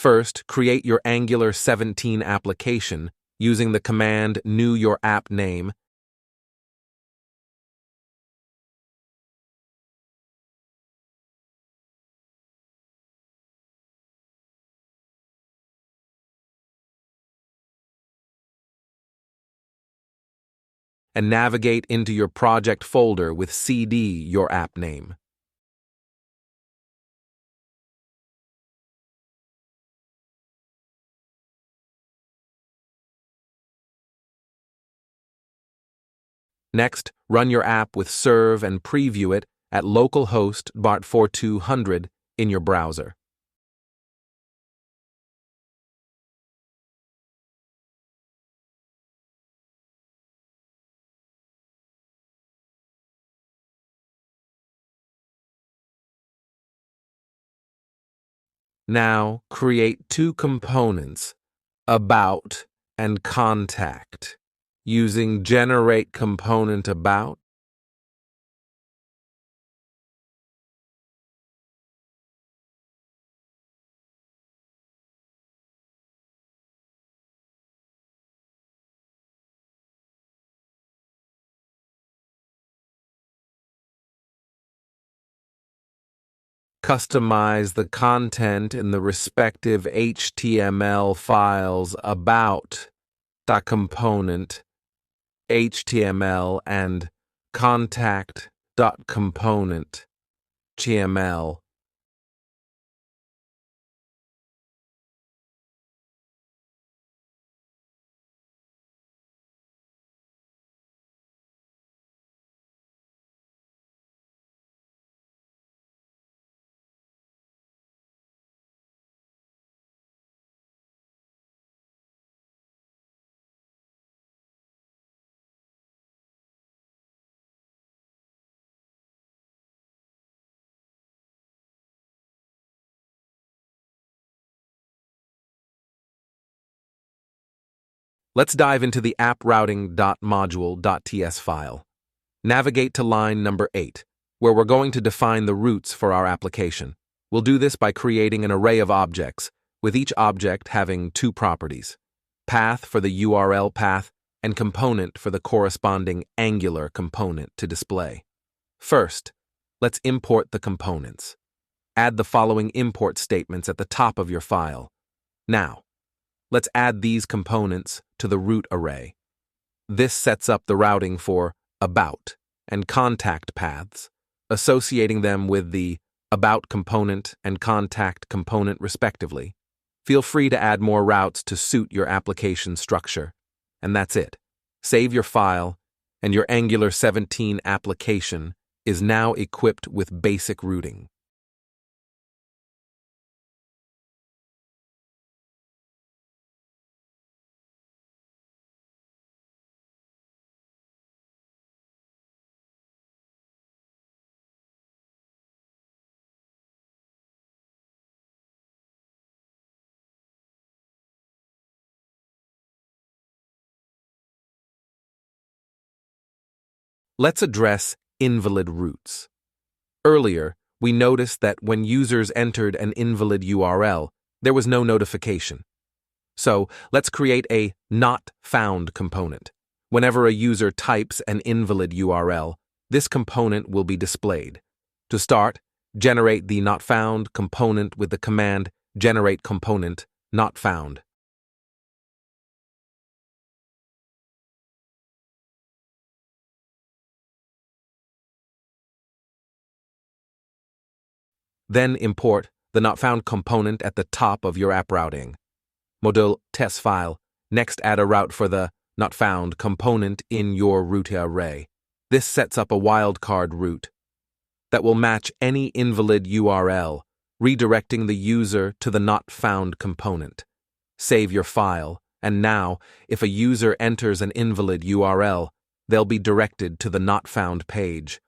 First, create your Angular 17 application using the command new your app name. And navigate into your project folder with cd your app name. Next, run your app with serve and preview it at localhost bart4200 in your browser. Now, create two components, about and contact, using generate component about. Customize the content in the respective HTML files about the component HTML and contact.component HTML. Let's dive into the app.routing.module.ts file. Navigate to line number 8, where we're going to define the routes for our application. We'll do this by creating an array of objects, with each object having two properties: path for the URL path and component for the corresponding Angular component to display. First, let's import the components. Add the following import statements at the top of your file. Now, let's add these components to the root array. This sets up the routing for about and contact paths, associating them with the about component and contact component respectively. Feel free to add more routes to suit your application structure. And that's it. Save your file, and your Angular 17 application is now equipped with basic routing. Let's address invalid routes. Earlier, we noticed that when users entered an invalid URL, there was no notification. So, let's create a not found component. Whenever a user types an invalid URL, this component will be displayed. To start, generate the not found component with the command generate component not found. Then import the not found component at the top of your app routing. Module test file. Next, add a route for the not found component in your route array. This sets up a wildcard route that will match any invalid URL, redirecting the user to the not found component. Save your file, and now, if a user enters an invalid URL, they'll be directed to the not found page.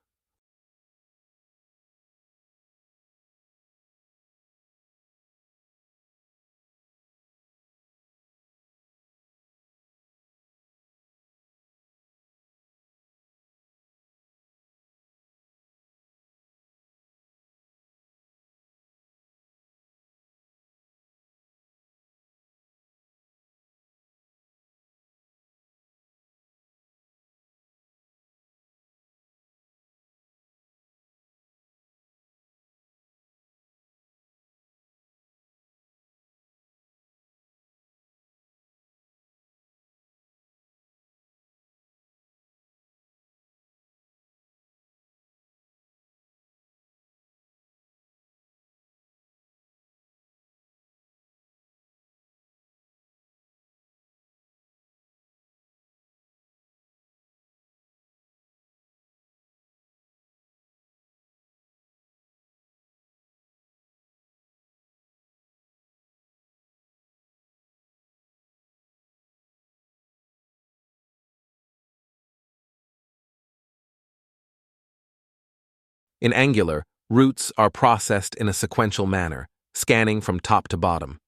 In Angular, routes are processed in a sequential manner, scanning from top to bottom.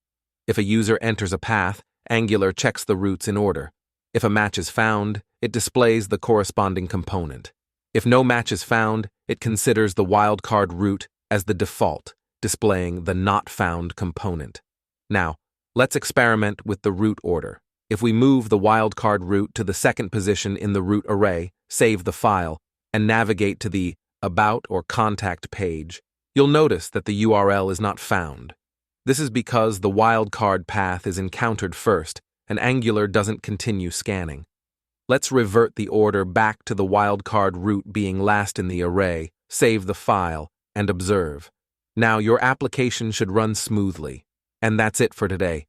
If a user enters a path, Angular checks the routes in order. If a match is found, it displays the corresponding component. If no match is found, it considers the wildcard route as the default, displaying the not found component. Now, let's experiment with the route order. If we move the wildcard route to the second position in the route array, save the file, and navigate to the About or Contact page, you'll notice that the URL is not found. This is because the wildcard path is encountered first, and Angular doesn't continue scanning. Let's revert the order back to the wildcard route being last in the array, save the file, and observe. Now your application should run smoothly. And that's it for today.